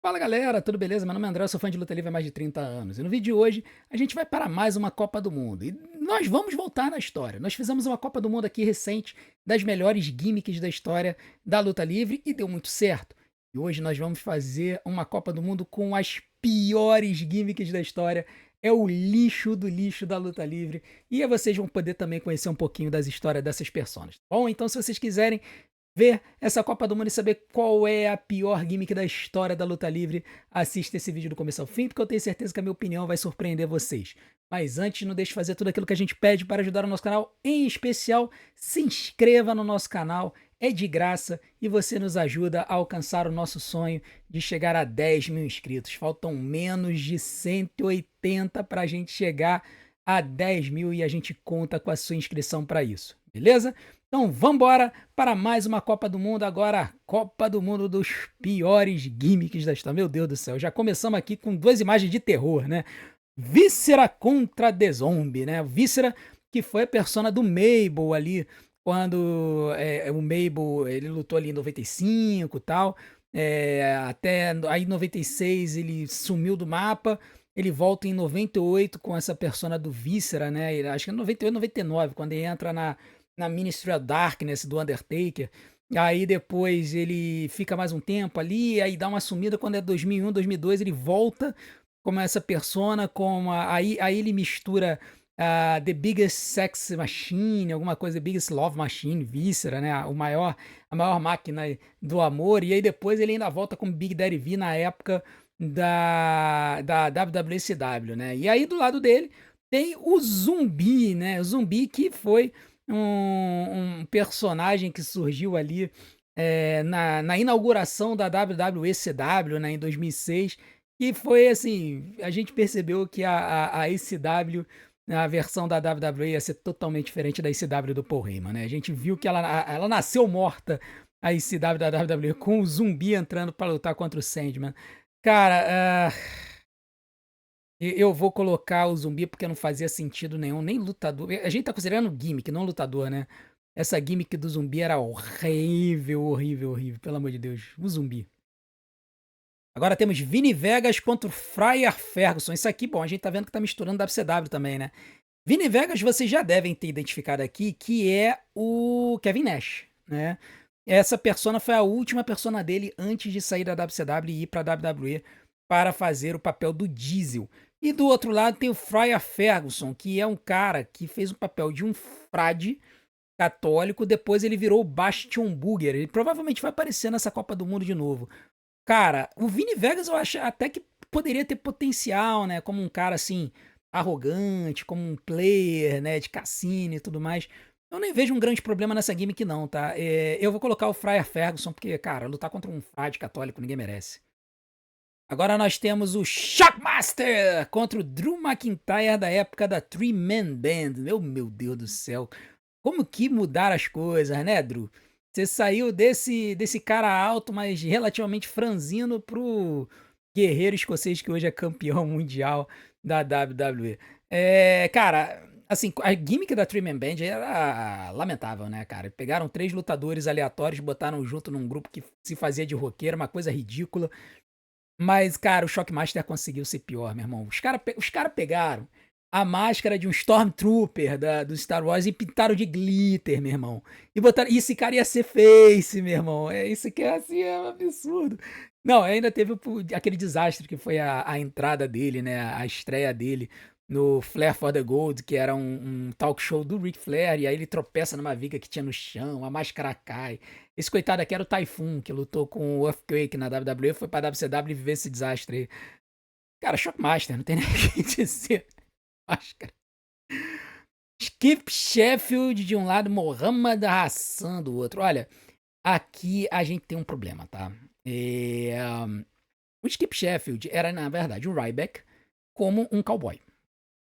Fala galera, tudo beleza? Meu nome é André, eu sou fã de luta livre há mais de 30 anos. E no vídeo de hoje a gente vai para mais uma Copa do Mundo. E nós vamos voltar na história. Nós fizemos uma Copa do Mundo aqui recente, das melhores gimmicks da história da luta livre e deu muito certo. E hoje nós vamos fazer uma Copa do Mundo com as piores gimmicks da história. É o lixo do lixo da luta livre. E aí vocês vão poder também conhecer um pouquinho das histórias dessas personas. Bom, então se vocês quiserem ver essa Copa do Mundo e saber qual é a pior gimmick da história da luta livre, assista esse vídeo do começo ao fim, porque eu tenho certeza que a minha opinião vai surpreender vocês. Mas antes, não deixe de fazer tudo aquilo que a gente pede para ajudar o nosso canal, em especial, se inscreva no nosso canal, é de graça e você nos ajuda a alcançar o nosso sonho de chegar a 10 mil inscritos. Faltam menos de 180 para a gente chegar a 10 mil e a gente conta com a sua inscrição para isso, beleza? Então vamos embora para mais uma Copa do Mundo, agora a Copa do Mundo dos piores gimmicks da história. Meu Deus do céu, já começamos aqui com duas imagens de terror, né? Víscera contra The Zombie, né? Víscera que foi a persona do Mabel ali, quando o Mabel, ele lutou ali em 95 e tal, até aí em 96 ele sumiu do mapa, ele volta em 98 com essa persona do Víscera, né? Acho que é 98, 99, quando ele entra na Ministry of Darkness do Undertaker. Aí depois ele fica mais um tempo ali, aí dá uma sumida quando é 2001, 2002, ele volta como essa persona, aí ele mistura The Biggest Sex Machine, alguma coisa, The Biggest Love Machine, Víscera, né? A maior máquina do amor, e aí depois ele ainda volta como Big Daddy V na época da WWCW, né? E aí do lado dele tem o Zumbi, né? O Zumbi que foi um personagem que surgiu ali na inauguração da WWECW, né, em 2006, e foi assim, a gente percebeu que a ECW, a versão da WWE, ia ser totalmente diferente da ECW do Paul Heyman, né? A gente viu que ela nasceu morta, a ECW da WWE, com o Zumbi entrando para lutar contra o Sandman. Cara, eu vou colocar o Zumbi porque não fazia sentido nenhum, nem lutador. A gente tá considerando gimmick, não lutador, né? Essa gimmick do Zumbi era horrível, horrível, horrível, pelo amor de Deus. O Zumbi. Agora temos Vini Vegas contra o Friar Ferguson. Isso aqui, bom, a gente tá vendo que tá misturando WCW também, né? Vini Vegas vocês já devem ter identificado aqui, que é o Kevin Nash, né? Essa persona foi a última persona dele antes de sair da WCW e ir pra WWE para fazer o papel do Diesel. E do outro lado tem o Friar Ferguson, que é um cara que fez o papel de um frade católico, depois ele virou o Bastion Booger. Ele provavelmente vai aparecer nessa Copa do Mundo de novo. Cara, o Vini Vegas eu acho até que poderia ter potencial, né? Como um cara assim, arrogante, como um player, né? De cassino e tudo mais. Eu nem vejo um grande problema nessa gimmick, não, tá? Eu vou colocar o Friar Ferguson, porque, cara, lutar contra um frade católico ninguém merece. Agora nós temos o Shockmaster contra o Drew McIntyre da época da Three Man Band. Meu Deus do céu. Como que mudaram as coisas, né, Drew? Você saiu desse cara alto, mas relativamente franzino, pro guerreiro escocês que hoje é campeão mundial da WWE. Cara, assim, a gimmick da Three Man Band era lamentável, né, cara? Pegaram três lutadores aleatórios, botaram junto num grupo que se fazia de roqueiro, uma coisa ridícula. Mas, cara, o Shockmaster conseguiu ser pior, meu irmão. Os cara pegaram a máscara de um Stormtrooper do Star Wars e pintaram de glitter, meu irmão. E botaram. E esse cara ia ser Face, meu irmão. Isso que é assim, é um absurdo. Não, ainda teve aquele desastre que foi a entrada dele, né? A estreia dele no Flair for the Gold, que era um talk show do Ric Flair, e aí ele tropeça numa viga que tinha no chão, a máscara cai. Esse coitado aqui era o Typhoon, que lutou com o Earthquake na WWE, foi pra WCW viver esse desastre aí. Cara, Shockmaster, não tem nem o que dizer. Máscara. Skip Sheffield de um lado, Mohamed Hassan do outro. Olha, aqui a gente tem um problema, tá? É, o Skip Sheffield era, na verdade, o Ryback como um cowboy.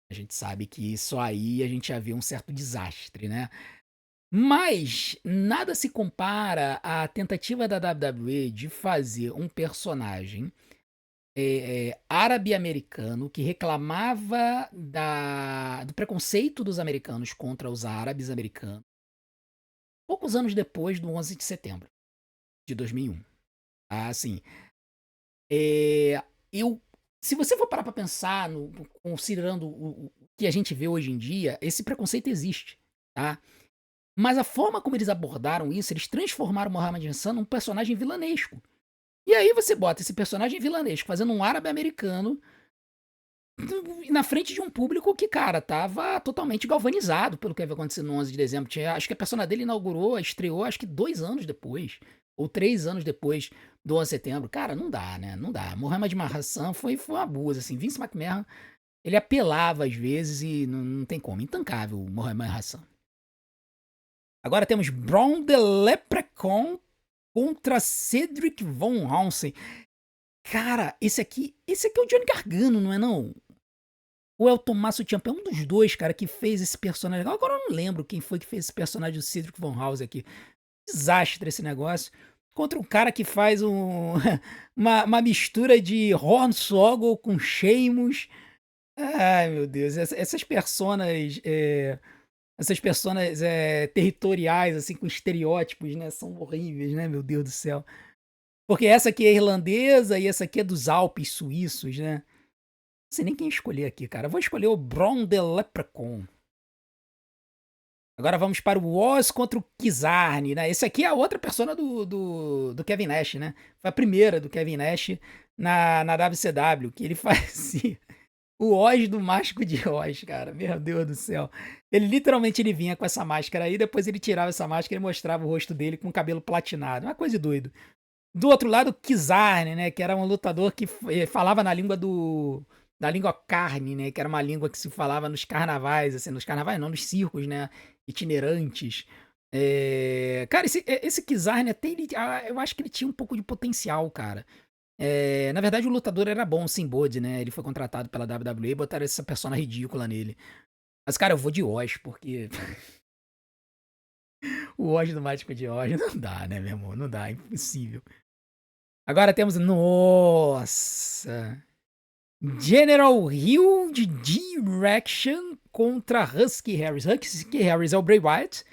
A gente sabe que isso aí a gente já viu um certo desastre, né? Mas nada se compara à tentativa da WWE de fazer um personagem árabe-americano que reclamava do preconceito dos americanos contra os árabes americanos, poucos anos depois do 11 de setembro de 2001. Assim, É, eu, se você for parar pra pensar, considerando o que a gente vê hoje em dia, esse preconceito existe, tá? Mas a forma como eles abordaram isso, eles transformaram o Mohammed Hassan num personagem vilanesco. E aí você bota esse personagem vilanesco fazendo um árabe americano na frente de um público que, cara, tava totalmente galvanizado pelo que havia acontecido no 11 de dezembro. Acho que a persona dele estreou acho que 2 anos depois, ou 3 anos depois do 11 de setembro. Cara, não dá, né? Não dá. Mohamed Hassan foi um abuso, assim. Vince McMahon, ele apelava às vezes e não tem como. Intancável o Mohamed Hassan. Agora temos Braun the Leprechaun contra Cedric Von Hansen. Cara, esse aqui é o Johnny Gargano, não é não? Ou é o Tommaso Ciampa? É um dos dois, cara, que fez esse personagem. Agora eu não lembro quem foi que fez esse personagem do Cedric Von House aqui. Desastre esse negócio. Contra um cara que faz uma mistura de Hornswoggle com Sheamus. Ai, meu Deus. Essas personas territoriais, assim, com estereótipos, né? São horríveis, né? Meu Deus do céu. Porque essa aqui é irlandesa e essa aqui é dos Alpes suíços, né? Não sei nem quem escolher aqui, cara. Eu vou escolher o Braun the Leprechaun. Agora vamos para o Oz contra o Kizarny, né? Esse aqui é a outra persona do Kevin Nash, né? Foi a primeira do Kevin Nash na WCW, que ele fazia o Oz do Mágico de Oz, cara. Meu Deus do céu. Ele vinha com essa máscara aí, depois ele tirava essa máscara e mostrava o rosto dele com o cabelo platinado. Uma coisa de doido. Do outro lado, o Kizarny, né? Que era um lutador que falava na língua da língua carne, né? Que era uma língua que se falava nos carnavais, assim, nos carnavais não, nos circos, né? Itinerantes. Cara, esse Kizarny até eu acho que ele tinha um pouco de potencial, cara. Na verdade, o lutador era bom, o Simbod, né? Ele foi contratado pela WWE e botaram essa persona ridícula nele. Mas, cara, eu vou de Oz, porque o Oz do Mágico de Oz não dá, né, meu irmão? Não dá, é impossível. Agora temos. Nossa! General Hill de Direction contra Husky Harris. Husky Harris é o Bray Wyatt,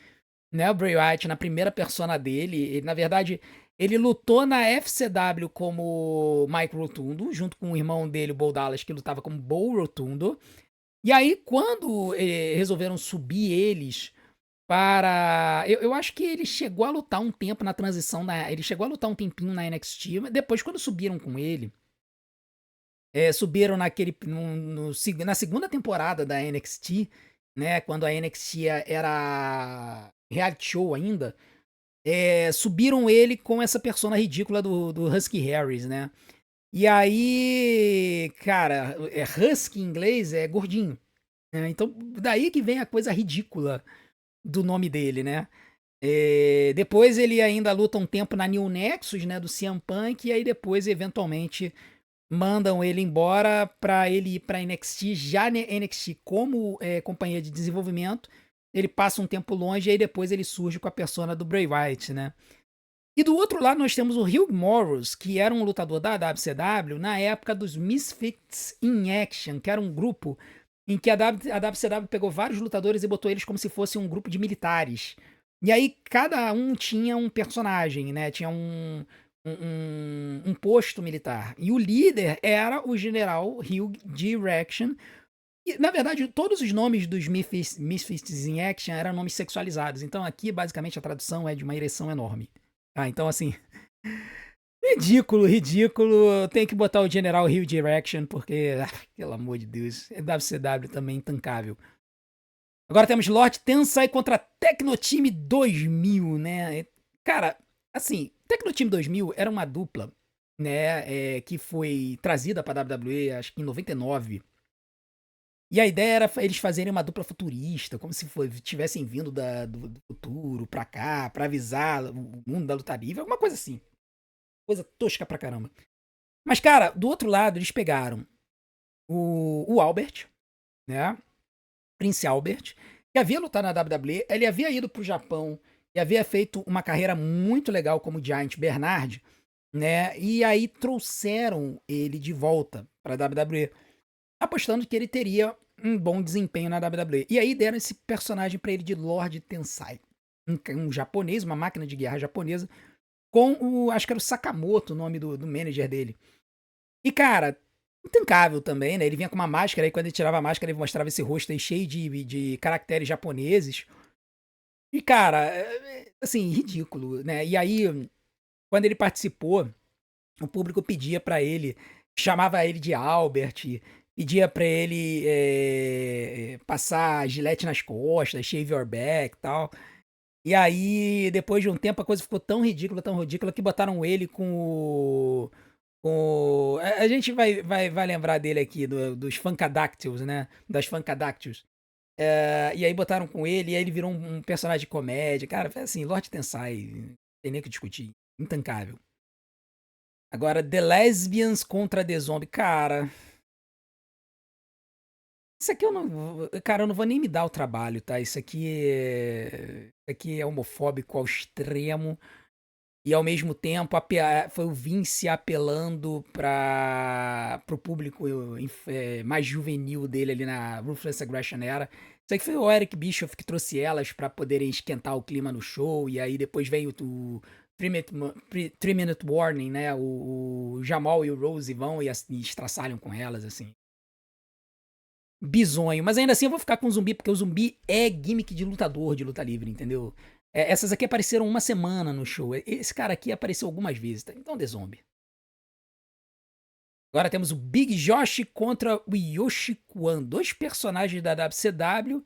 né? O Bray Wyatt na primeira persona dele. Na verdade, ele lutou na FCW como Mike Rotundo, junto com o irmão dele, o Bo Dallas, que lutava como Bo Rotundo. E aí, quando resolveram subir eles para. Eu acho que ele chegou a lutar um tempo na transição. Ele chegou a lutar um tempinho na NXT, mas depois, quando subiram com ele. Subiram na segunda temporada da NXT, né? Quando a NXT era reality show ainda. Subiram ele com essa persona ridícula do Husky Harris, né? E aí, cara, Husky em inglês é gordinho, né? Então, daí que vem a coisa ridícula do nome dele, né? Depois ele ainda luta um tempo na New Nexus, né? Do CM Punk, e aí depois, eventualmente, mandam ele embora para ele ir para NXT, já NXT como companhia de desenvolvimento. Ele passa um tempo longe e aí depois ele surge com a persona do Bray Wyatt, né? E do outro lado nós temos o Hugh Morrus, que era um lutador da WCW na época dos Misfits in Action, que era um grupo em que a WCW pegou vários lutadores e botou eles como se fosse um grupo de militares. E aí cada um tinha um personagem, né? Tinha um posto militar. E o líder era o general Hugh Direction. E, na verdade, todos os nomes dos Misfits in Action eram nomes sexualizados. Então aqui, basicamente, a tradução é de uma ereção enorme. Então, assim, ridículo, ridículo. Tem que botar o General Hugh Direction, porque, pelo amor de Deus, WCW também intancável. Agora temos Lord Tensai contra Tecnotime 2000, né? Cara, assim, Tecnotime 2000 era uma dupla, né, que foi trazida pra WWE, acho que em 99. E a ideia era eles fazerem uma dupla futurista, como se tivessem vindo do futuro pra cá, pra avisar o mundo da luta livre, alguma coisa assim. Coisa tosca pra caramba. Mas, cara, do outro lado, eles pegaram o Albert, né? Prince Albert, que havia lutado na WWE, ele havia ido pro Japão e havia feito uma carreira muito legal como Giant Bernard, né? E aí trouxeram ele de volta pra WWE, apostando que ele teria um bom desempenho na WWE. E aí deram esse personagem pra ele de Lord Tensai, um japonês, uma máquina de guerra japonesa, com acho que era o Sakamoto, o nome do manager dele. E, cara, intancável também, né? Ele vinha com uma máscara, aí quando ele tirava a máscara, ele mostrava esse rosto aí cheio de caracteres japoneses. E, cara, assim, ridículo, né? E aí, quando ele participou, o público pedia pra ele, chamava ele de Albert, pedia pra ele passar gilete nas costas, shave your back e tal. E aí, depois de um tempo, a coisa ficou tão ridícula, que botaram ele a gente vai lembrar dele aqui, dos Funkadactyls, né? Das Funkadactyls. E aí botaram com ele, e aí ele virou um personagem de comédia. Cara, foi assim, Lord Tensai, não tem nem o que discutir. Intancável. Agora, The Lesbians contra The Zombie. Cara, isso aqui eu não. Cara, eu não vou nem me dar o trabalho, tá? Isso aqui é homofóbico ao extremo. E ao mesmo tempo foi o Vince apelando pro público mais juvenil dele ali na Ruthless Aggression Era. Isso aqui foi o Eric Bischoff que trouxe elas pra poderem esquentar o clima no show. E aí depois veio o 3 Minute Warning, né? O Jamal e o Rose vão e estraçalham com elas, assim. Bizonho. Mas ainda assim eu vou ficar com o Zumbi, porque o Zumbi é gimmick de lutador de luta livre, entendeu? Essas aqui apareceram uma semana no show. Esse cara aqui apareceu algumas vezes, tá? Então The Zombie. Agora temos o Big Josh contra o Yoshi Kwan. Dois personagens da WCW.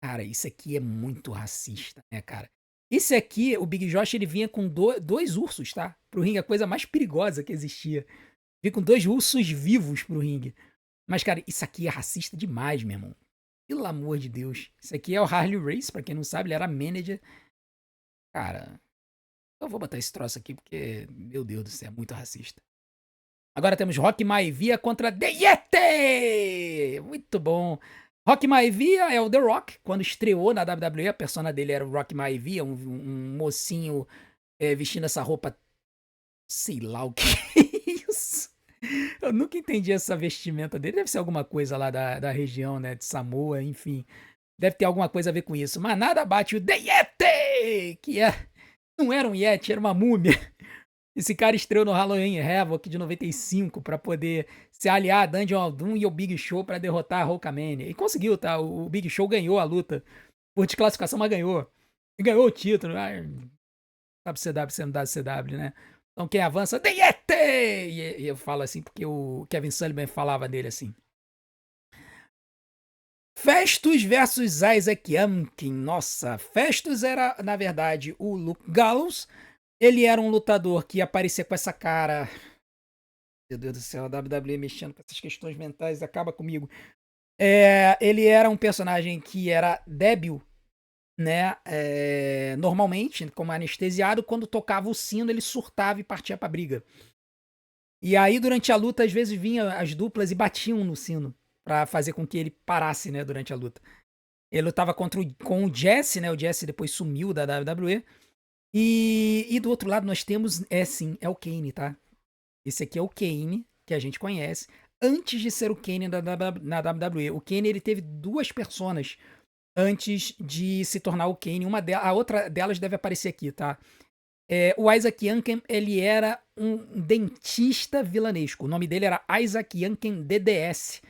Cara, isso aqui é muito racista, né, cara? Esse aqui, o Big Josh, ele vinha com dois ursos, tá? Pro ringue, a coisa mais perigosa que existia. Vinha com dois ursos vivos pro ringue. Mas, cara, isso aqui é racista demais, meu irmão. Pelo amor de Deus. Isso aqui é o Harley Race, pra quem não sabe, ele era manager. Cara, eu vou botar esse troço aqui porque, meu Deus do céu, é muito racista. Agora temos Rock Maivia contra The Yeti! Muito bom. Rock Maivia é o The Rock. Quando estreou na WWE, a persona dele era o Rock Maivia, um mocinho vestindo essa roupa, sei lá o que é isso. Eu nunca entendi essa vestimenta dele. Deve ser alguma coisa lá da região, né, de Samoa, enfim. Deve ter alguma coisa a ver com isso. Mas nada bate o The Yeti, que não era um Yeti, era uma múmia. Esse cara estreou no Halloween Havoc de 95 pra poder se aliar a Dungeon of Doom e ao Big Show pra derrotar a Hulkamania. E conseguiu, tá? O Big Show ganhou a luta por desclassificação, mas ganhou. E ganhou o título. WCW sendo WCW, né? Então quem avança, The Yeti! E eu falo assim porque o Kevin Sullivan falava dele assim. Festus versus Isaac Yankem. Nossa, Festus era, na verdade, o Luke Gallows. Ele era um lutador que ia aparecer com essa cara. Meu Deus do céu, a WWE mexendo com essas questões mentais acaba comigo. Ele era um personagem que era débil, né? Normalmente, como anestesiado, quando tocava o sino, ele surtava e partia pra briga. E aí, durante a luta, às vezes vinham as duplas e batiam no sino pra fazer com que ele parasse, né, durante a luta. Ele lutava com o Jesse, né? O Jesse depois sumiu da WWE. E do outro lado nós temos, sim, é o Kane, tá? Esse aqui é o Kane, que a gente conhece, antes de ser o Kane na WWE. O Kane, ele teve duas personas antes de se tornar o Kane. A outra delas deve aparecer aqui, tá? O Isaac Yankem, ele era um dentista vilanesco. O nome dele era Isaac Yankem DDS,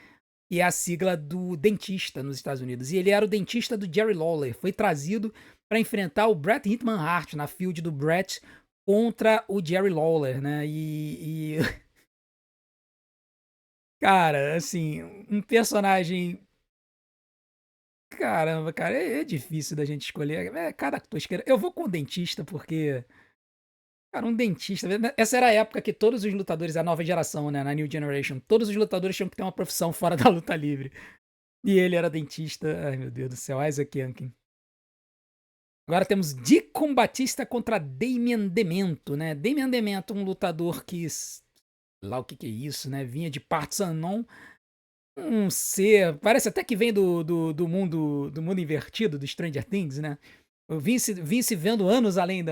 que é a sigla do dentista nos Estados Unidos. E ele era o dentista do Jerry Lawler. Foi trazido para enfrentar o Bret Hitman Hart na field do Bret contra o Jerry Lawler, né? Cara, assim, um personagem. Caramba, cara, é difícil da gente escolher. Cada tosqueira. Eu vou com o dentista porque. Cara, um dentista. Essa era a época que todos os lutadores, a nova geração, né? Na New Generation, todos os lutadores tinham que ter uma profissão fora da luta livre. E ele era dentista. Ai, meu Deus do céu, Isaac Yankem. Agora temos Deacon Batista contra Damian Demento, né? Damian Demento, um lutador que. Lá o que é isso, né? Vinha de Parts Unknown. Um ser. Parece até que vem do mundo invertido, do Stranger Things, né? O Vince vendo anos além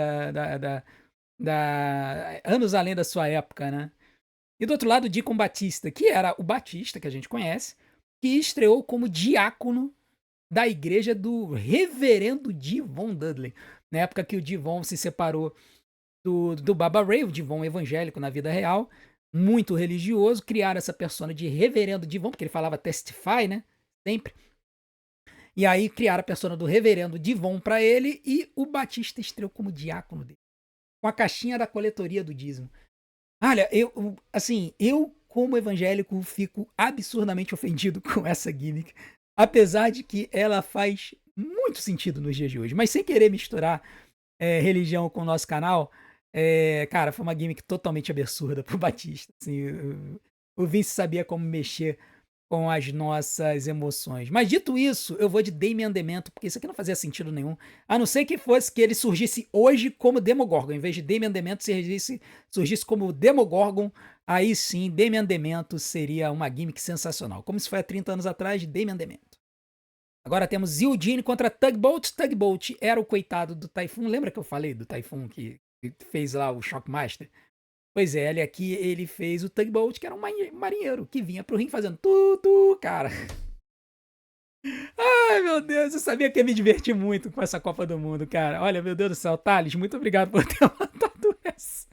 anos além da sua época, né? E do outro lado, Deacon Batista, que era o Batista, que a gente conhece, que estreou como diácono da igreja do reverendo Devon Dudley. Na época que o Devon se separou do Baba Ray, o Devon evangélico na vida real. muito religioso, criaram essa persona de reverendo Divon, porque ele falava testify, né? Sempre. E aí criaram a persona do reverendo Divon pra ele e o Batista estreou como diácono dele, com a caixinha da coletoria do dízimo. Olha, eu como evangélico fico absurdamente ofendido com essa gimmick, apesar de que ela faz muito sentido nos dias de hoje, mas sem querer misturar religião com o nosso canal, cara, foi uma gimmick totalmente absurda pro Batista. Assim, o Vince sabia como mexer com as nossas emoções. Mas dito isso, eu vou de Damien Demento, porque isso aqui não fazia sentido nenhum. A não ser que fosse que ele surgisse hoje como Demogorgon. Em vez de Damien Demento surgisse como Demogorgon, aí sim, Damien Demento seria uma gimmick sensacional. Como se foi há 30 anos atrás, Damien Demento. Agora temos Eugene contra Tugboat. Tugboat era o coitado do Typhoon. Lembra que eu falei do Typhoon que fez lá o Shockmaster? Pois é, ele fez o Tugboat, que era um marinheiro, que vinha pro ringue fazendo tudo, cara. Ai, meu Deus, eu sabia que ia me divertir muito com essa Copa do Mundo, cara. Olha, meu Deus do céu, Thales, muito obrigado por ter mandado essa.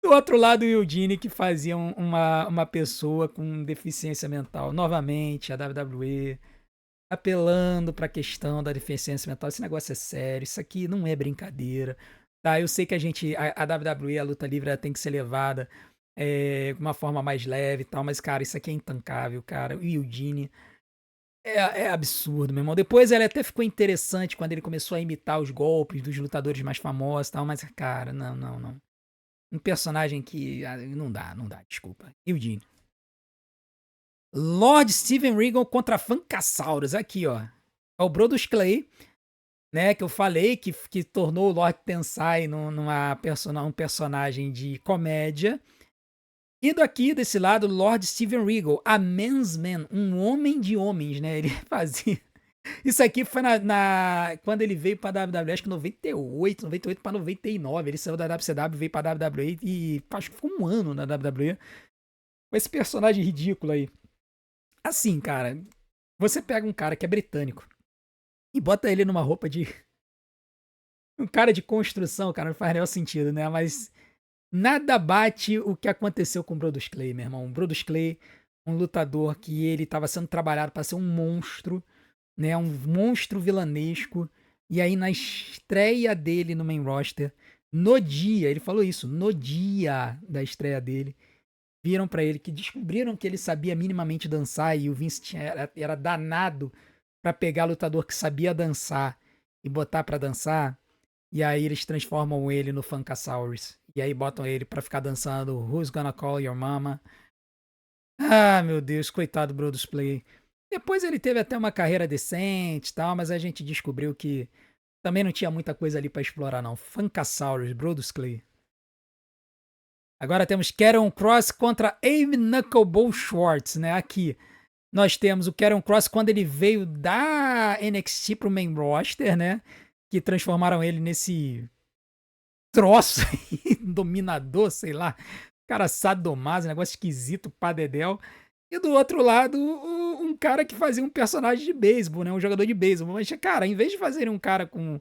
Do outro lado, o Eugene, que fazia uma pessoa com deficiência mental. Novamente, a WWE apelando pra questão da deficiência mental. Esse negócio é sério, isso aqui não é brincadeira. Tá, eu sei que a WWE, a luta livre, ela tem que ser levada de uma forma mais leve e tal, mas, cara, isso aqui é intancável, cara. O Eugene é absurdo, meu irmão. Depois ele até ficou interessante quando ele começou a imitar os golpes dos lutadores mais famosos e tal, mas, cara, não, não, não. Um personagem que não dá, desculpa. Eugene. Lord Steven Regal contra Funkasaurus, aqui, ó. É o Brodus Clay, né, que eu falei que tornou o Lord Tensai um personagem de comédia. E desse lado, Lord Steven Regal, a Man's Man, um homem de homens, né? Ele fazia. Isso aqui foi quando ele veio pra WWE, acho que 98 pra 99. Ele saiu da WCW, veio pra WWE e acho que ficou um ano na WWE. Com esse personagem ridículo aí. Assim, cara, você pega um cara que é britânico e bota ele numa roupa de um cara de construção, cara, não faz nenhum sentido, né? Mas nada bate o que aconteceu com o Brodus Clay, meu irmão. O Brodus Clay, um lutador que ele estava sendo trabalhado para ser um monstro, né? Um monstro vilanesco. E aí na estreia dele no main roster, no dia, ele falou isso, no dia da estreia dele, viram para ele que descobriram que ele sabia minimamente dançar e o Vince era danado para pegar lutador que sabia dançar e botar para dançar. E aí eles transformam ele no Funkasaurus. E aí botam ele pra ficar dançando Who's Gonna Call Your Mama. Ah, meu Deus, coitado do Brodus Clay. Depois ele teve até uma carreira decente e tal, mas a gente descobriu que também não tinha muita coisa ali pra explorar não. Funkasaurus, Brodus Clay. Agora temos Karrion Kross contra Abe Knuckleball Schwartz, né? Aqui nós temos o Karrion Kross quando ele veio da NXT pro main roster, né? Que transformaram ele nesse troço aí, dominador, sei lá, cara sadomaso, negócio esquisito, padedel. E do outro lado, um cara que fazia um personagem de beisebol, né? Um jogador de beisebol. Mas, cara, em vez de fazerem um cara com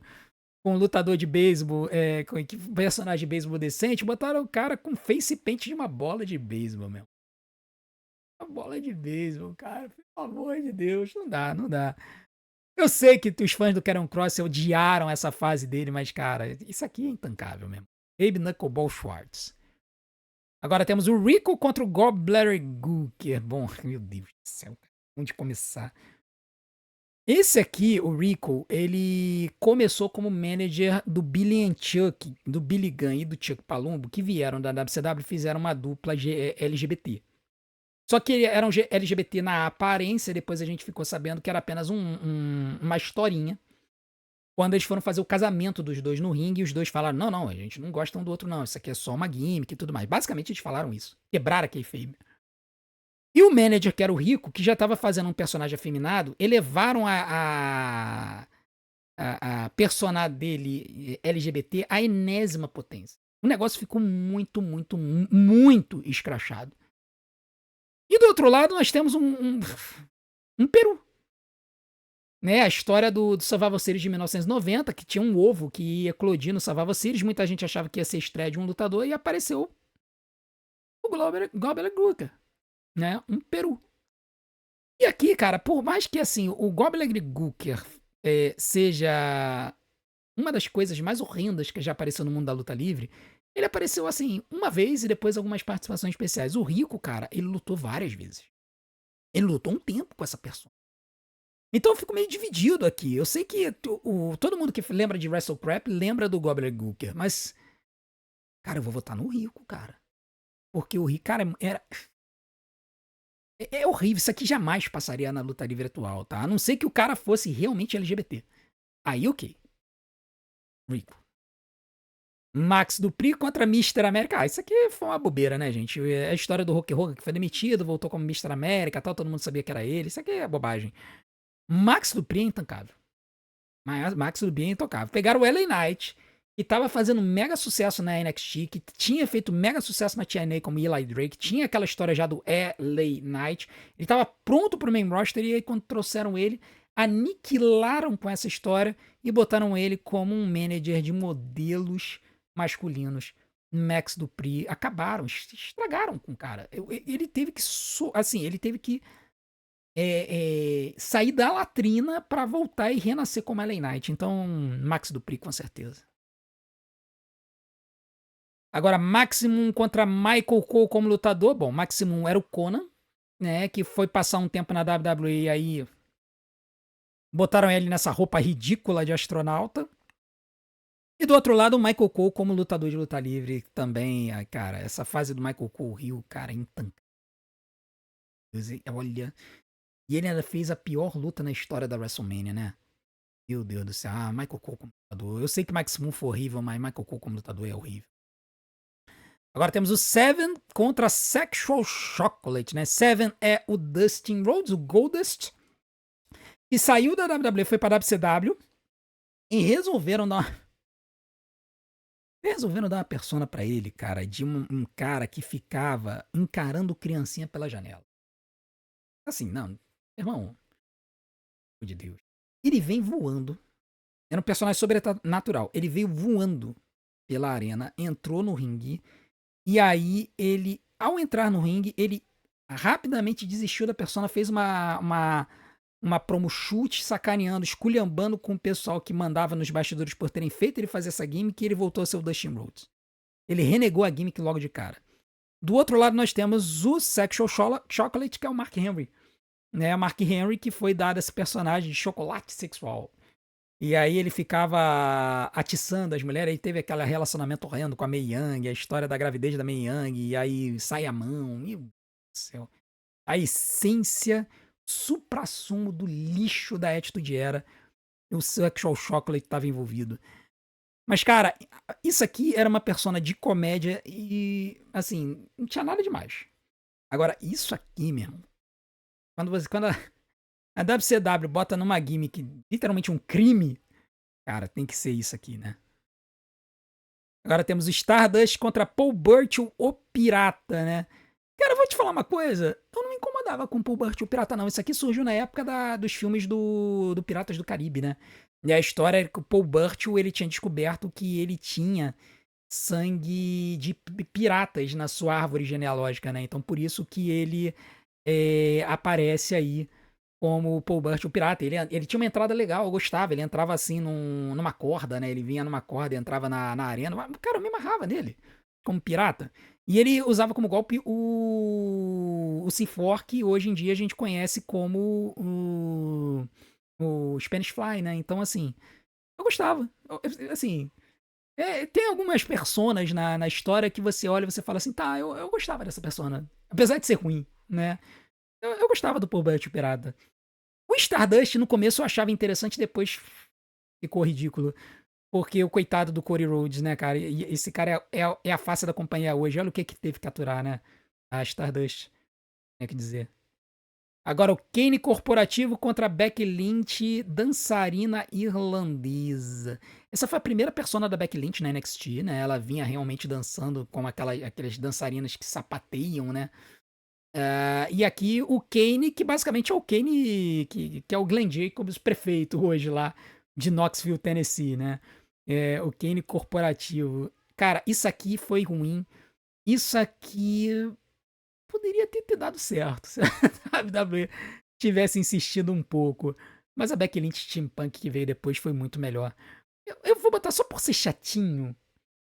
um lutador de beisebol, com um personagem de beisebol decente, botaram o cara com face paint de uma bola de beisebol, meu. Uma bola de beisebol, cara. Pelo amor de Deus, não dá, não dá. Eu sei que os fãs do Karrion Kross odiaram essa fase dele, mas, cara, isso aqui é intancável mesmo. Abe Knuckleball Schwartz. Agora temos o Rico contra o Gobbledy Gooker. Bom, meu Deus do céu, onde começar? Esse aqui, o Rico, ele começou como manager do Billy and Chuck, do Billy Gunn e do Chuck Palumbo, que vieram da WCW e fizeram uma dupla LGBT. Só que eram LGBT na aparência, depois a gente ficou sabendo que era apenas uma historinha. Quando eles foram fazer o casamento dos dois no ringue, os dois falaram, não, a gente não gosta um do outro não, isso aqui é só uma gimmick e tudo mais. Basicamente eles falaram isso, quebraram a kayfabe. E o manager, que era o Rico, que já estava fazendo um personagem afeminado, elevaram a persona dele LGBT à enésima potência. O negócio ficou muito, muito, muito escrachado. E do outro lado nós temos um peru. Né, a história do Survival Series de 1990, que tinha um ovo que ia eclodir no Survival Series. Muita gente achava que ia ser estreia de um lutador e apareceu o Gobbler Gooker, né? Um peru. E aqui, cara, por mais que assim, o Gobbler Gooker seja uma das coisas mais horrendas que já apareceu no mundo da luta livre, ele apareceu assim, uma vez e depois algumas participações especiais. O Rico, cara, ele lutou várias vezes. Ele lutou um tempo com essa pessoa. Então eu fico meio dividido aqui. Eu sei que todo mundo que lembra de Wrestle Crap lembra do Gobbler Gooker, mas, cara, eu vou votar no Rico, cara. Porque o Rico, cara, é horrível. Isso aqui jamais passaria na luta livre atual, tá? A não ser que o cara fosse realmente LGBT. Aí, ok. Rico. Max Dupri contra Mr. América. Ah, isso aqui foi uma bobeira, né, gente? É a história do Hulk Hogan que foi demitido, voltou como Mr. América, tal, todo mundo sabia que era ele. Isso aqui é bobagem. Max Dupri é intancável. Max Dupri é intocável. Pegaram o LA Knight, que tava fazendo mega sucesso na NXT, que tinha feito mega sucesso na TNA como Eli Drake, tinha aquela história já do LA Knight. Ele tava pronto pro main roster e aí quando trouxeram ele, aniquilaram com essa história e botaram ele como um manager de modelos masculinos. Max Dupri acabaram, estragaram com o cara. Ele teve que, assim, ele teve que sair da latrina pra voltar e renascer como LA Knight. Então, Max Dupri, com certeza. Agora, Maximum contra Michael Cole como lutador. Bom, Maximum era o Conan, né? Que foi passar um tempo na WWE e aí botaram ele nessa roupa ridícula de astronauta. E do outro lado, o Michael Cole como lutador de luta livre também. Cara, essa fase do Michael Cole Rio, cara, intancável. Olha. E ele ainda fez a pior luta na história da WrestleMania, né? Meu Deus do céu. Ah, Michael Cole como lutador. Eu sei que Maximum foi horrível, mas Michael Cole como lutador é horrível. Agora temos o Seven contra Sexual Chocolate, né? Seven é o Dustin Rhodes, o Goldust, que saiu da WWE, foi pra WCW e resolveram dar uma persona pra ele, cara, de um cara que ficava encarando criancinha pela janela. Assim, não, irmão, de Deus. Ele vem voando. Era um personagem sobrenatural. Ele veio voando pela arena, entrou no ringue. E aí, ele, ao entrar no ringue, ele rapidamente desistiu da persona, fez uma promo chute, sacaneando, esculhambando com o pessoal que mandava nos bastidores por terem feito ele fazer essa gimmick, e ele voltou a ser o Dustin Rhodes. Ele renegou a gimmick logo de cara. Do outro lado, nós temos o Sexual Chocolate, que é o Mark Henry. Né? Mark Henry, que foi dado esse personagem de chocolate sexual. E aí ele ficava atiçando as mulheres, aí teve aquele relacionamento horrendo com a Mei Young, a história da gravidez da Mei Young, e aí sai a mão, meu Deus do céu. A essência, suprassumo do lixo da Attitude Era, o Sexual Chocolate estava envolvido. Mas, cara, isso aqui era uma persona de comédia e, assim, não tinha nada demais. Agora, isso aqui, meu irmão, quando a WCW bota numa gimmick literalmente um crime, cara, tem que ser isso aqui, né? Agora temos o Stardust contra Paul Burchill, o Pirata, né? Cara, eu vou te falar uma coisa. Eu não me incomodava com Paul Burchill, o Pirata, não. Isso aqui surgiu na época dos filmes do Piratas do Caribe, né? E a história é que o Paul Burchill, ele tinha descoberto que ele tinha sangue de piratas na sua árvore genealógica, né? Então por isso que ele aparece aí como o Paul Burchill, o pirata. Ele tinha uma entrada legal, eu gostava. Ele entrava assim numa corda, né? Ele vinha numa corda e entrava na arena. Cara, eu me amarrava nele como pirata. E ele usava como golpe o C4, que hoje em dia a gente conhece como o Spanish Fly, né? Então, assim, eu gostava. Assim, tem algumas personas na história que você olha e você fala assim, tá, eu gostava dessa persona. Apesar de ser ruim, né? Eu gostava do Paul Burchill pirata. O Stardust, no começo, eu achava interessante, depois ficou ridículo. Porque o coitado do Cody Rhodes, né, cara? E esse cara é a face da companhia hoje. Olha o que teve que aturar, né? A Stardust, tem que dizer. Agora, o Kane corporativo contra a Becky Lynch, dançarina irlandesa. Essa foi a primeira persona da Becky Lynch na NXT, né? Ela vinha realmente dançando como aquelas dançarinas que sapateiam, né? E aqui o Kane, que basicamente é o Kane, que é o Glenn Jacobs, prefeito hoje lá de Knoxville, Tennessee, né? O Kane corporativo. Cara, isso aqui foi ruim. Isso aqui poderia ter dado certo se a WWE tivesse insistido um pouco. Mas a Becky Lynch Steampunk que veio depois foi muito melhor. Eu vou botar só por ser chatinho.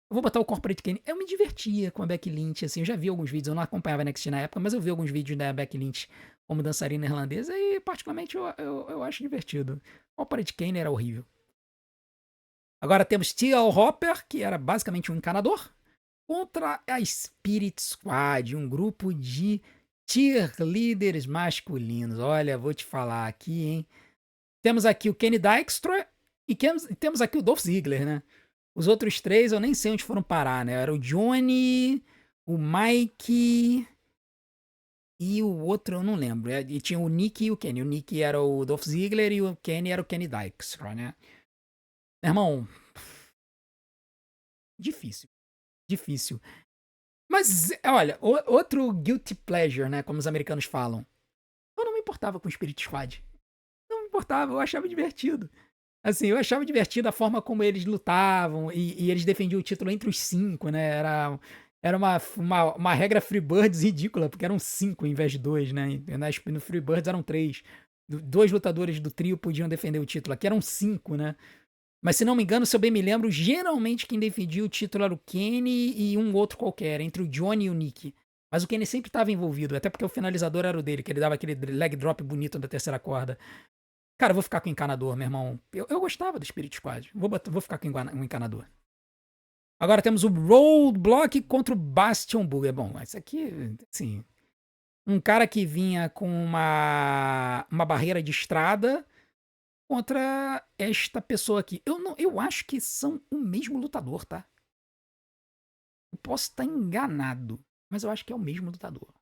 Eu vou botar o Corporate Kane. Eu me divertia com a Becky Lynch, assim. Eu já vi alguns vídeos, eu não acompanhava a NXT na época, mas eu vi alguns vídeos da Becky Lynch como dançarina irlandesa e, particularmente, eu acho divertido. O Corporate Kane era horrível. Agora temos T.L. Hopper, que era basicamente um encanador, contra a Spirit Squad, um grupo de cheerleaders masculinos. Olha, vou te falar aqui, hein? Temos aqui o Kenny Dykstra e temos aqui o Dolph Ziggler, né? Os outros três eu nem sei onde foram parar, né? Era o Johnny, o Mike e o outro eu não lembro. E tinha o Nick e o Kenny. O Nick era o Dolph Ziggler e o Kenny era o Kenny Dykstra, né? Meu irmão, difícil. Difícil. Mas, olha, outro guilty pleasure, né? Como os americanos falam. Eu não me importava com o Spirit Squad. Não me importava, eu achava divertido. Assim, eu achava divertido a forma como eles lutavam e eles defendiam o título entre os cinco, né? Era uma regra Freebirds ridícula, porque eram cinco em vez de dois, né? No Freebirds eram três. Dois lutadores do trio podiam defender o título. Aqui eram cinco, né? Mas se não me engano, se eu bem me lembro, geralmente quem defendia o título era o Kenny e um outro qualquer, entre o Johnny e o Nick. Mas o Kenny sempre estava envolvido, até porque o finalizador era o dele, que ele dava aquele leg drop bonito da terceira corda. Cara, eu vou ficar com o encanador, meu irmão. Eu gostava do Spirit Squad. Vou ficar com o encanador. Agora temos o Roadblock contra o Bastion Booger. Bom, isso aqui, assim. Um cara que vinha com uma barreira de estrada contra esta pessoa aqui. Eu acho que são o mesmo lutador, tá? Eu posso estar enganado, mas eu acho que é o mesmo lutador.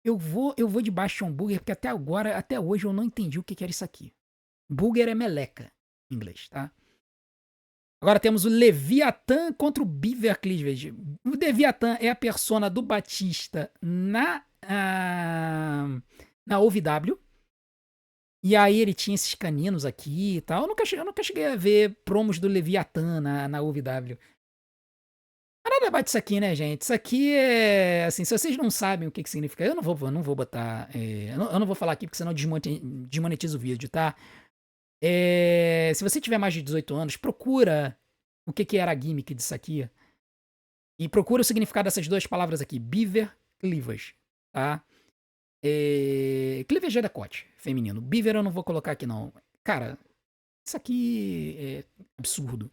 Eu vou de Bastion Booger, porque até agora, até hoje, eu não entendi o que era isso aqui. Booger é meleca, em inglês, tá? Agora temos o Leviathan contra o Beaver Cleavage. O Leviathan é a persona do Batista na OVW. E aí ele tinha esses caninos aqui e tal. Eu nunca cheguei a ver promos do Leviathan na OVW. Mas nada bate isso aqui, né, gente? Isso aqui é, assim, se vocês não sabem o que significa, eu não vou botar, eu não vou falar aqui porque senão desmonetiza o vídeo, tá? Se você tiver mais de 18 anos, procura o que era a gimmick disso aqui e procura o significado dessas duas palavras aqui, Beaver, Cleavage, tá? Cleavage é decote, feminino. Beaver eu não vou colocar aqui, não. Cara, isso aqui é absurdo.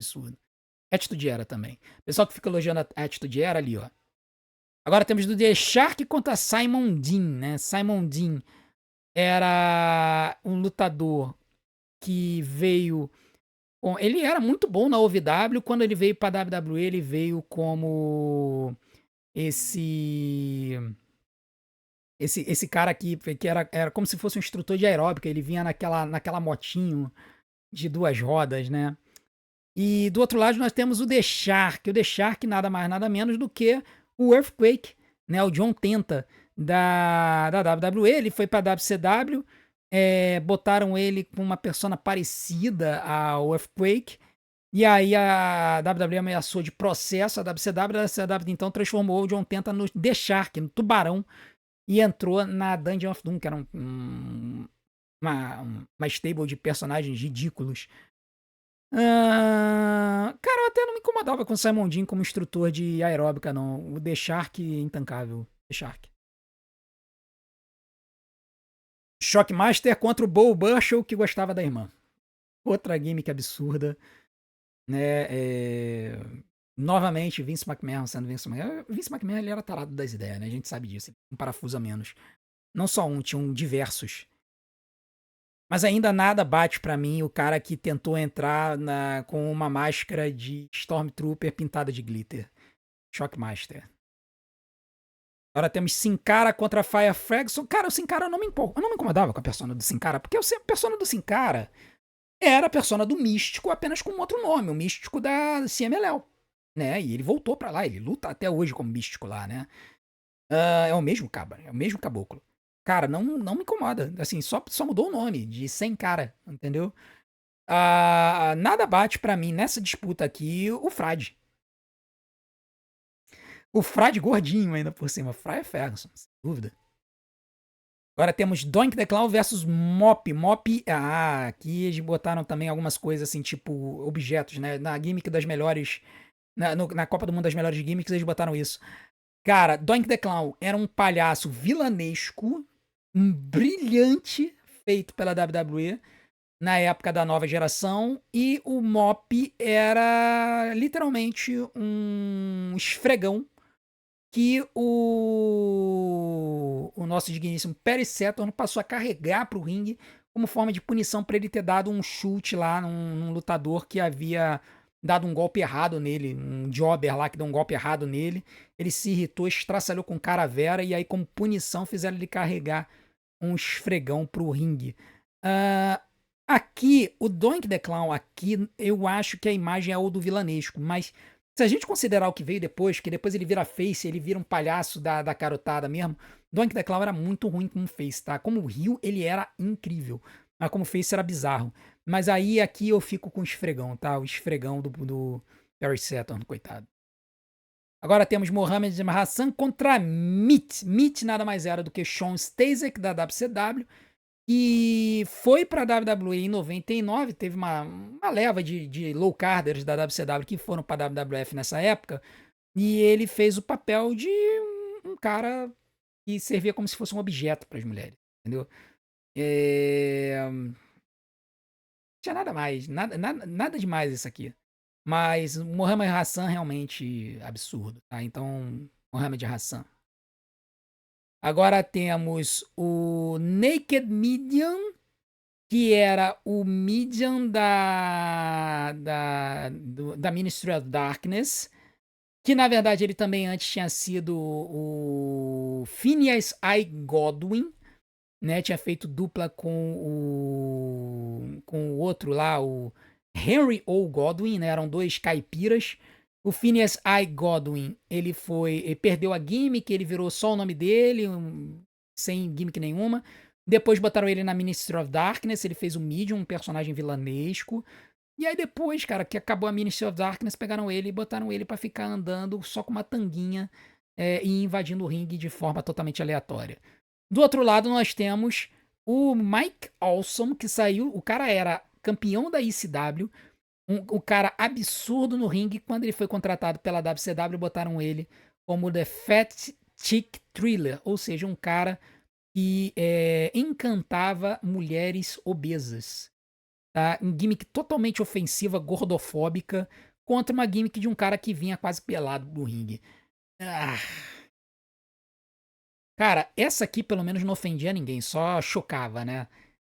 Absurdo. Attitude Era também. Pessoal que fica elogiando a Attitude Era ali, ó. Agora temos do The Shark contra Simon Dean, né? Simon Dean era um lutador que veio. Bom, ele era muito bom na OVW. Quando ele veio pra WWE, ele veio como esse. Esse cara aqui, que era como se fosse um instrutor de aeróbica. Ele vinha naquela motinho de duas rodas, né? E do outro lado nós temos o The Shark. O The Shark nada mais nada menos do que o Earthquake, né? O John Tenta da WWE. Ele foi para WCW, botaram ele com uma persona parecida ao Earthquake. E aí a WWE ameaçou de processo a WCW então transformou o John Tenta no The Shark, no Tubarão, e entrou na Dungeon of Doom, que era uma stable de personagens ridículos. Cara, eu até não me incomodava com o Simon Dean como instrutor de aeróbica, não. O The Shark é intancável. The Shark. Shockmaster contra o Bo Burchell, que gostava da irmã. Outra gimmick absurda, né? Novamente, Vince McMahon sendo Vince McMahon. Vince McMahon, ele era tarado das ideias, né? A gente sabe disso. Um parafuso a menos. Não só um, tinham diversos. Mas ainda nada bate pra mim o cara que tentou entrar com uma máscara de Stormtrooper pintada de glitter. Shockmaster. Agora temos Sin Cara contra Fire Ferguson. Cara, o Sin Cara eu não me incomodava com a persona do Sin Cara, porque a persona do Sin Cara era a persona do Místico, apenas com outro nome, o Místico da CMLL, né? E ele voltou pra lá, ele luta até hoje como Místico lá, né? É o mesmo cabra, é o mesmo caboclo. Cara, não me incomoda, assim, só mudou o nome de Sem Cara, entendeu? Nada bate pra mim nessa disputa aqui o Frade. O Frade gordinho ainda por cima. Fry Ferguson, sem dúvida. Agora temos Doink the Clown versus Mop. Mop, aqui eles botaram também algumas coisas assim, tipo objetos, né? Na gimmick das melhores. Na Copa do Mundo das melhores gimmicks, eles botaram isso. Cara, Doink the Clown era um palhaço vilanesco, um brilhante, feito pela WWE na época da nova geração. E o Mop era literalmente um esfregão que o nosso digníssimo Perry Saturn passou a carregar para o ringue como forma de punição para ele ter dado um chute lá num lutador que havia dado um golpe errado nele, um jobber lá que deu um golpe errado nele. Ele se irritou, estraçalhou com caravera e aí como punição fizeram ele carregar um esfregão para o ringue. Aqui, o Doink the Clown aqui, eu acho que a imagem é o do vilanesco, mas se a gente considerar o que veio depois, que depois ele vira face, ele vira um palhaço da carotada mesmo, Doink the Clown era muito ruim como face, tá? Como heel, ele era incrível, mas como face era bizarro. Mas aí, aqui eu fico com o esfregão, tá? O esfregão do Perry Saturn, coitado. Agora temos Mohamed Hassan contra Meat. Meat nada mais era do que Shawn Stasiak, da WCW, que foi para a WWE em 99, teve uma leva de low carders da WCW que foram para a WWF nessa época, e ele fez o papel de um cara que servia como se fosse um objeto para as mulheres, entendeu? Não tinha nada mais, nada demais isso aqui. Mas Mohamed Hassan realmente absurdo, tá? Então, Mohamed Hassan. Agora temos o Naked Medium, que era o Medium da Ministry of Darkness, que na verdade ele também antes tinha sido o Phineas I. Godwin, né? Tinha feito dupla com o outro lá, o Henry O. Godwin, né? Eram dois caipiras. O Phineas I. Godwin, ele perdeu a gimmick, ele virou só o nome dele, sem gimmick nenhuma. Depois botaram ele na Ministry of Darkness, ele fez o Medium, um personagem vilanesco. E aí depois, cara, que acabou a Ministry of Darkness, pegaram ele e botaram ele pra ficar andando só com uma tanguinha e invadindo o ringue de forma totalmente aleatória. Do outro lado, nós temos o Mike Awesome, que saiu, o cara era campeão da ECW, o cara absurdo no ringue. Quando ele foi contratado pela WCW, botaram ele como The Fat Chick Thriller, ou seja, um cara que encantava mulheres obesas. Tá? Um gimmick totalmente ofensiva, gordofóbica, contra uma gimmick de um cara que vinha quase pelado no ringue. Cara, essa aqui pelo menos não ofendia ninguém, só chocava, né?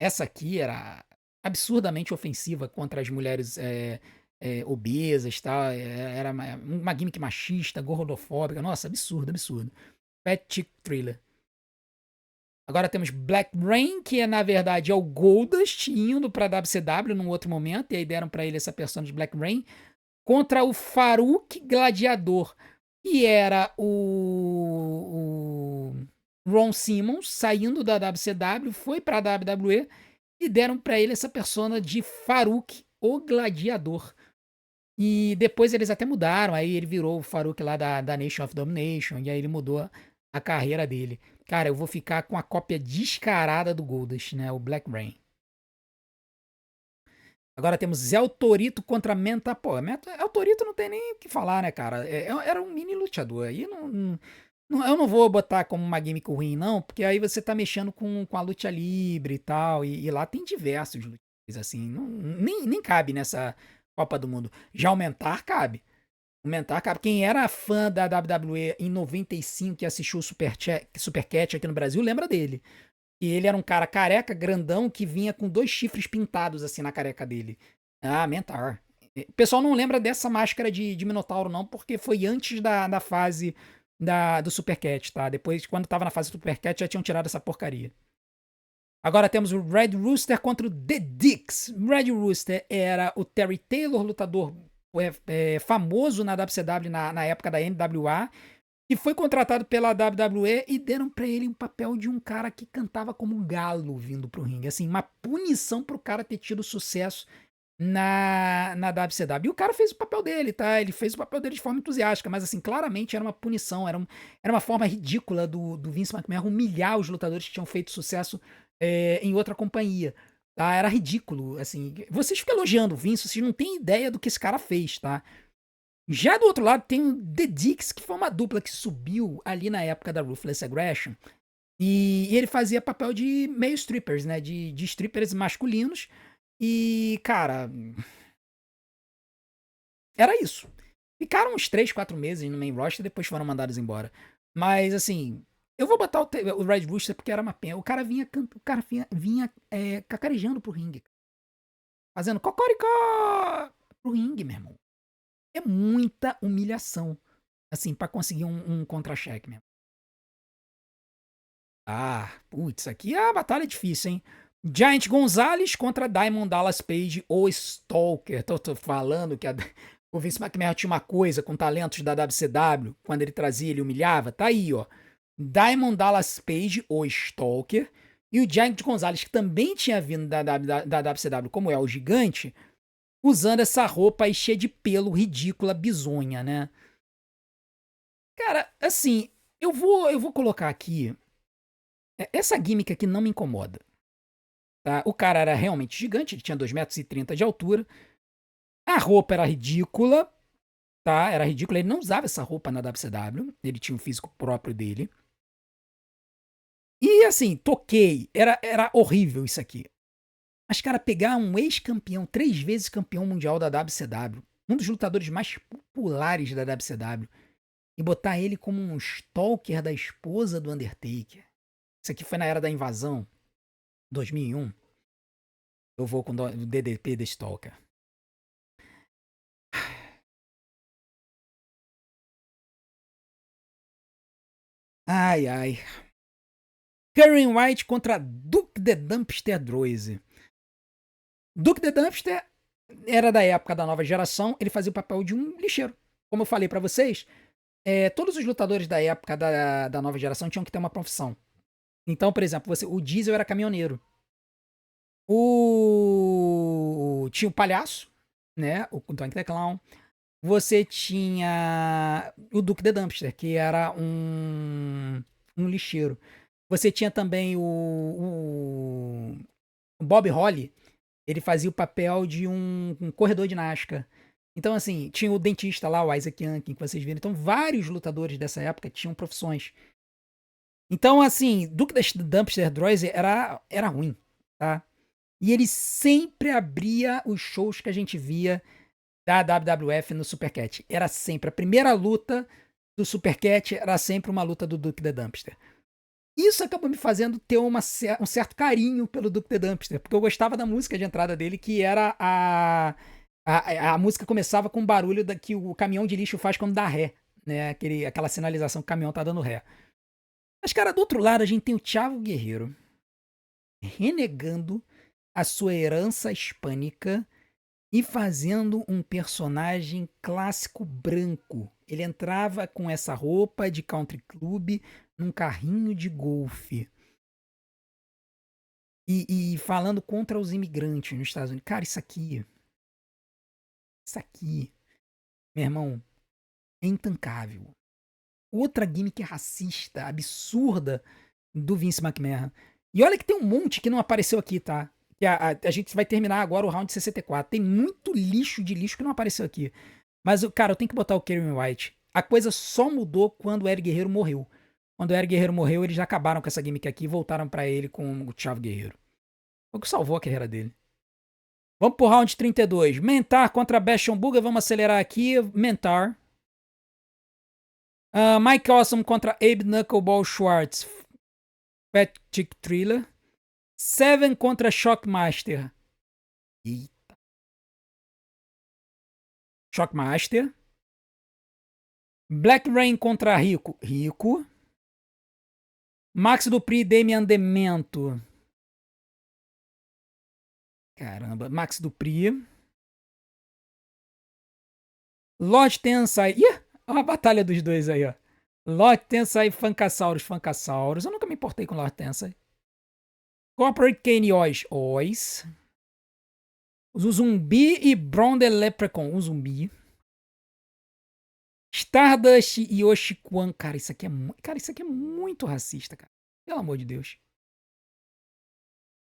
Essa aqui era absurdamente ofensiva contra as mulheres obesas, tal. Era uma gimmick machista, gordofóbica. Nossa, absurdo, absurdo. Fat Chick Thriller. Agora temos Black Rain, que na verdade é o Goldust indo pra WCW num outro momento, e aí deram pra ele essa persona de Black Rain, contra o Farouk Gladiador, que era o Ron Simmons, saindo da WCW, foi pra WWE, e deram pra ele essa persona de Farouk, o Gladiador. E depois eles até mudaram, aí ele virou o Farouk lá da Nation of Domination, e aí ele mudou a carreira dele. Cara, eu vou ficar com a cópia descarada do Goldust, né? O Black Rain. Agora temos El Torito contra Menta. Pô, El Torito não tem nem o que falar, né, cara? Era um mini luteador. Aí eu não vou botar como uma gimmick ruim, não, porque aí você tá mexendo com a luta livre e tal. E lá tem diversos lutadores, assim. Nem cabe nessa Copa do Mundo. Já aumentar, cabe. Aumentar, cara. Quem era fã da WWE em 95 que assistiu o Supercat aqui no Brasil, lembra dele. E ele era um cara careca, grandão, que vinha com 2 chifres pintados assim na careca dele. Mentar. O pessoal não lembra dessa máscara de Minotauro, não, porque foi antes da fase do Supercat, tá? Depois, quando tava na fase do Supercat, já tinham tirado essa porcaria. Agora temos o Red Rooster contra o The Dicks. Red Rooster era o Terry Taylor, lutador famoso na WCW na época da NWA, e foi contratado pela WWE e deram pra ele um papel de um cara que cantava como um galo vindo pro ringue. Assim, uma punição pro cara ter tido sucesso na WCW. E o cara fez o papel dele, tá? Ele fez o papel dele de forma entusiástica, mas assim, claramente era uma punição, era uma forma ridícula do Vince McMahon humilhar os lutadores que tinham feito sucesso em outra companhia. Tá? Era ridículo, assim. Vocês ficam elogiando o Vince, vocês não têm ideia do que esse cara fez, tá? Já do outro lado tem o The Dicks, que foi uma dupla que subiu ali na época da Ruthless Aggression. E ele fazia papel de meio strippers, né? De strippers masculinos. E, cara, era isso. Ficaram uns 3, 4 meses no main roster e depois foram mandados embora. Mas, assim, eu vou botar o Red Rooster porque era uma pena. O cara vinha cacarejando pro ringue. Fazendo cocoricó pro ringue, meu irmão. É muita humilhação, assim, pra conseguir um contra-cheque mesmo. Ah, putz, aqui a batalha é difícil, hein? Giant Gonzalez contra Diamond Dallas Page ou Stalker. Tô falando que o Vince McMahon tinha uma coisa com talentos da WCW. Quando ele trazia, ele humilhava. Tá aí, ó. Diamond Dallas Page ou Stalker. E o Giant Gonzalez, que também tinha vindo da WCW, como é o gigante, usando essa roupa aí cheia de pelo, ridícula, bizonha, né? Cara, assim, eu vou colocar aqui. Essa gimmick aqui não me incomoda. Tá? O cara era realmente gigante, ele tinha 2,30 metros de altura. A roupa era ridícula, tá? Era ridícula. Ele não usava essa roupa na WCW. Ele tinha um físico próprio dele. E assim, toquei. Era horrível isso aqui. Mas, cara, pegar um ex-campeão, 3 vezes campeão mundial da WCW, um dos lutadores mais populares da WCW, e botar ele como um stalker da esposa do Undertaker. Isso aqui foi na era da invasão, 2001. Eu vou com o DDP da Stalker. Ai, ai. Karen White contra Duke the Dumpster Droese. Duke the Dumpster era da época da nova geração, ele fazia o papel de um lixeiro. Como eu falei pra vocês, todos os lutadores da época da nova geração tinham que ter uma profissão. Então, por exemplo, o Diesel era caminhoneiro. Tinha o palhaço, né? O Tony the Clown. Você tinha o Duke the Dumpster, que era um lixeiro. Você tinha também o Bob Holly, ele fazia o papel de um corredor de Nazca. Então, assim, tinha o dentista lá, o Isaac Yankem, que vocês viram. Então, vários lutadores dessa época tinham profissões. Então, assim, Duke the Dumpster Droese era ruim, tá? E ele sempre abria os shows que a gente via da WWF no Supercat. Era sempre a primeira luta do Supercat, era sempre uma luta do Duke the Dumpster. Isso acabou me fazendo ter um certo carinho pelo Duke the Dumpster, porque eu gostava da música de entrada dele, que era a música começava com o barulho que o caminhão de lixo faz quando dá ré, né? Aquela sinalização que o caminhão tá dando ré. Mas, cara, do outro lado a gente tem o Thiago Guerreiro renegando a sua herança hispânica e fazendo um personagem clássico branco. Ele entrava com essa roupa de country club num carrinho de golfe. E falando contra os imigrantes nos Estados Unidos. Cara, isso aqui, meu irmão, é intancável. Outra gimmick racista, absurda do Vince McMahon. E olha que tem um monte que não apareceu aqui, tá? Que a gente vai terminar agora o round 64. Tem muito lixo de lixo que não apareceu aqui. Mas, cara, eu tenho que botar o Karen White. A coisa só mudou quando o Eric Guerreiro morreu. Quando o Eric Guerreiro morreu, eles já acabaram com essa gimmick aqui e voltaram pra ele com o Thiago Guerreiro. Foi o que salvou a carreira dele. Vamos pro round 32. Mentar contra Bastion Booger. Vamos acelerar aqui. Mentar. Mike Awesome contra Abe Knuckleball Schwartz. Fat Chick Thriller. Seven contra Shockmaster. Eita. Shockmaster. Black Rain contra Rico. Rico. Max Dupri e Damian Demento. Caramba. Max Dupri. Lord Tensai. Ih, uma batalha dos dois aí, ó. Lord Tensai e Funkasaurus. Eu nunca me importei com Lord Tensai. Corporate Kane Oz. O Zumbi e Brown the Leprechaun. O Zumbi. Stardust e Yoshikwan. Cara, isso aqui é muito racista, cara. Pelo amor de Deus.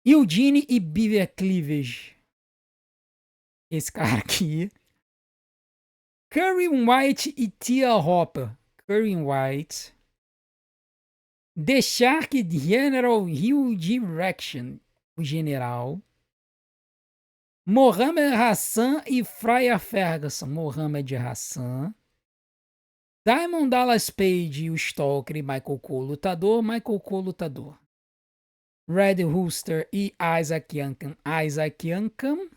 Eugene e Beaver Cleavage. Esse cara aqui. Curry White e Tia Hopper. Curry White. The Shark General Hugh Direction. O general. Mohamed Hassan e Fryer Ferguson. Mohamed Hassan. Diamond Dallas Page, o Stalker e Michael Cole, lutador. Michael Cole, lutador. Red Rooster e Isaac Yankem. Isaac Yankem.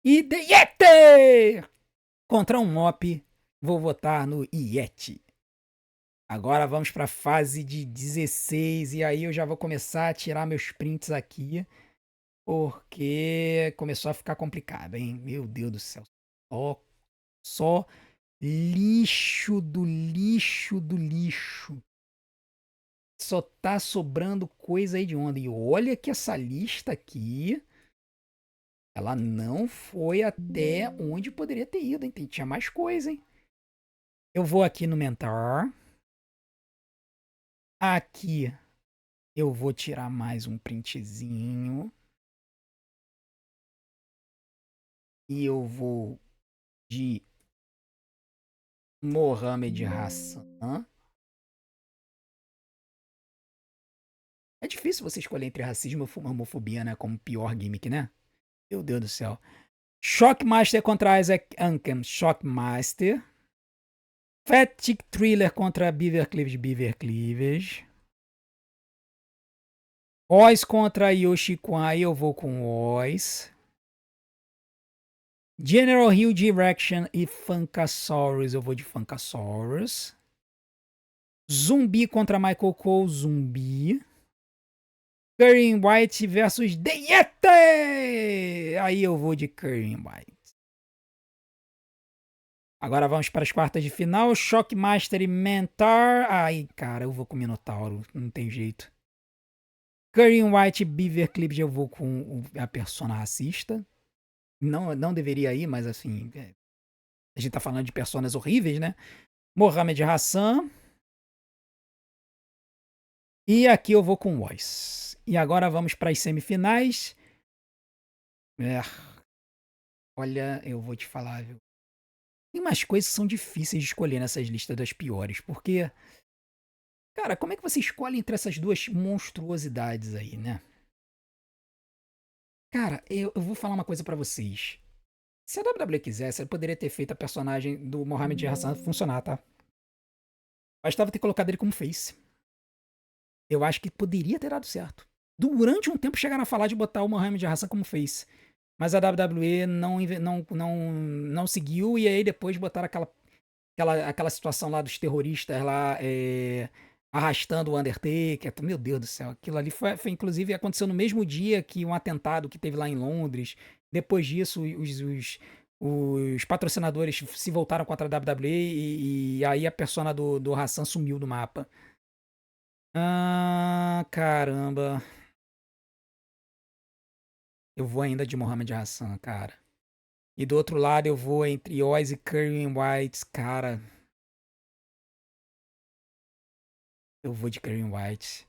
E The Yeti! Contra um Mop. Vou votar no Yeti. Agora vamos para a fase de 16. E aí eu já vou começar a tirar meus prints aqui. Porque começou a ficar complicado, hein? Meu Deus do céu. Só lixo do lixo do lixo. Só tá sobrando coisa aí de onda. E olha que essa lista aqui, ela não foi até onde poderia ter ido, hein? Tinha mais coisa, hein? Eu vou aqui no Mentor. Aqui eu vou tirar mais um printzinho. E eu vou de Mohamed Hassan. É difícil você escolher entre racismo e homofobia, né? Como pior gimmick, né? Meu Deus do céu. Shockmaster contra Isaac Yankem. Shockmaster. Fat Chick Thriller contra Beaver Cleavage. Beaver Cleavage. Oz contra Yoshi Kwan. Eu vou com Oz. General Hill Direction e Funkasaurus. Eu vou de Funkasaurus. Zumbi contra Michael Cole. Zumbi. Curry White versus The Yeti. Aí eu vou de Curry White. Agora vamos para as quartas de final. Shockmaster e Mentor. Ai, cara, eu vou com o Minotauro. Não tem jeito. Curry White e Beaver Clips eu vou com a persona racista. Não deveria ir, mas assim... a gente tá falando de personas horríveis, né? Mohamed Hassan. E aqui eu vou com Voice. E agora vamos para as semifinais. Olha, eu vou te falar, viu? Tem umas coisas que são difíceis de escolher nessas listas das piores, porque... cara, como é que você escolhe entre essas duas monstruosidades aí, né? Cara, eu vou falar uma coisa pra vocês. Se a WWE quisesse, ela poderia ter feito a personagem do Mohamed Hassan funcionar, tá? Bastava ter colocado ele como face. Eu acho que poderia ter dado certo. Durante um tempo chegaram a falar de botar o Mohamed Hassan como face. Mas a WWE não seguiu, e aí depois botaram aquela situação lá dos terroristas lá arrastando o Undertaker. Meu Deus do céu, aquilo ali foi inclusive aconteceu no mesmo dia que um atentado que teve lá em Londres. Depois disso, os patrocinadores se voltaram contra a WWE e aí a persona do Hassan sumiu do mapa. Ah, caramba. Eu vou ainda de Mohamed Hassan, cara. E do outro lado eu vou entre Oz e Curry White, cara. Eu vou de Curry White.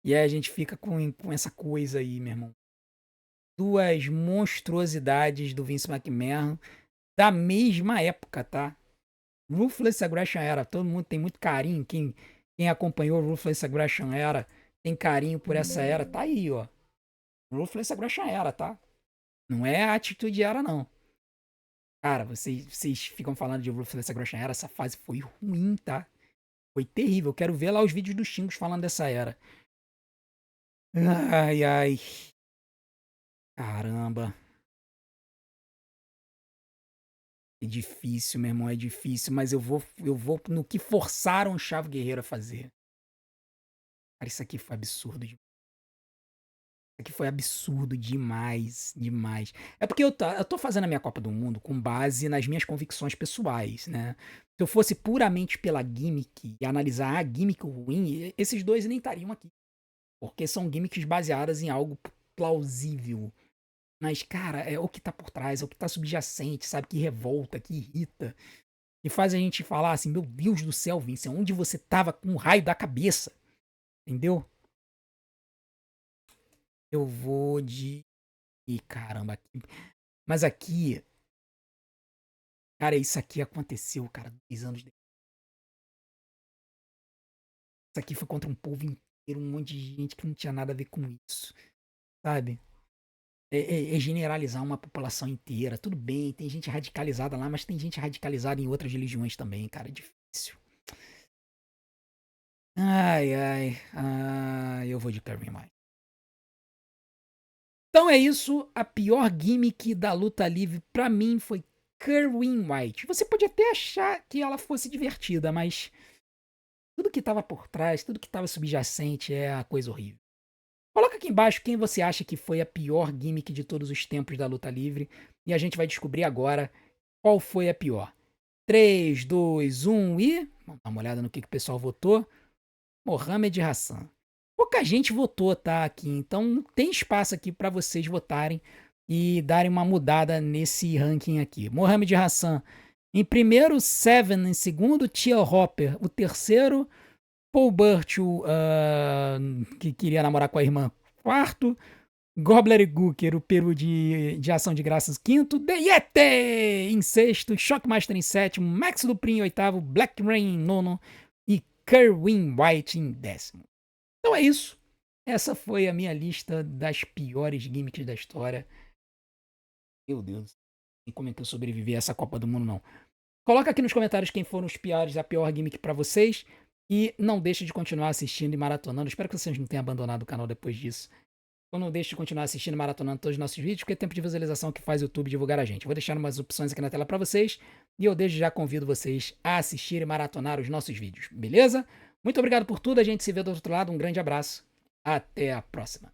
E aí a gente fica com essa coisa aí, meu irmão. Duas monstruosidades do Vince McMahon da mesma época, tá? Ruthless Aggression Era. Todo mundo tem muito carinho. Quem acompanhou Ruthless Aggression Era tem carinho por essa era. Tá aí, ó. Ruthless Aggression Era, tá? Não é a Atitude Era, não. Cara, vocês ficam falando de Ruthless Aggression Era. Essa fase foi ruim, tá? Foi terrível. Eu quero ver lá os vídeos dos xingos falando dessa era. Ai, ai. Caramba. É difícil, meu irmão, é difícil, mas eu vou no que forçaram o Chavo Guerreiro a fazer. Cara, isso aqui foi absurdo. Isso aqui foi absurdo demais, demais. É porque eu tô fazendo a minha Copa do Mundo com base nas minhas convicções pessoais, né? Se eu fosse puramente pela gimmick e analisar a gimmick ruim, esses dois nem estariam aqui. Porque são gimmicks baseadas em algo plausível. Mas, cara, é o que tá por trás, é o que tá subjacente, sabe? Que revolta, que irrita. E faz a gente falar assim, meu Deus do céu, Vincent, onde você tava com o raio da cabeça? Entendeu? Eu vou de. Ih, caramba, aqui. Mas aqui, cara, isso aqui aconteceu, cara, 2 anos depois. Isso aqui foi contra um povo inteiro, um monte de gente que não tinha nada a ver com isso, sabe? É generalizar uma população inteira. Tudo bem, tem gente radicalizada lá, mas tem gente radicalizada em outras religiões também, cara. É difícil. Ai, ai. Eu vou de Curry Mike. Então é isso. A pior gimmick da luta livre pra mim foi Kerwin White. Você pode até achar que ela fosse divertida, mas tudo que tava por trás, tudo que tava subjacente é a coisa horrível. Coloca aqui embaixo quem você acha que foi a pior gimmick de todos os tempos da luta livre e a gente vai descobrir agora qual foi a pior. 3, 2, 1 e. Vamos dar uma olhada no que o pessoal votou. Mohamed Hassan. Pouca gente votou, tá? Aqui. Então tem espaço aqui para vocês votarem e darem uma mudada nesse ranking aqui. Mohamed Hassan em primeiro, Seven em segundo, Tia Hopper o terceiro, Paul Burchill, que queria namorar com a irmã, quarto, Gobbler e Gooker, o peru de ação de graças, quinto. The Yeti em sexto. Shockmaster em sétimo. Max Duprin em oitavo. Black Rain em nono. E Kerwin White em décimo. Então é isso. Essa foi a minha lista das piores gimmicks da história. Meu Deus. E como é que eu sobrevivi a essa Copa do Mundo, não. Coloca aqui nos comentários quem foram os piores, a pior gimmick pra vocês. E não deixe de continuar assistindo e maratonando. Espero que vocês não tenham abandonado o canal depois disso. Então não deixe de continuar assistindo e maratonando todos os nossos vídeos, porque é tempo de visualização que faz o YouTube divulgar a gente. Vou deixar umas opções aqui na tela para vocês e eu desde já convido vocês a assistir e maratonar os nossos vídeos, beleza? Muito obrigado por tudo, a gente se vê do outro lado, um grande abraço, até a próxima.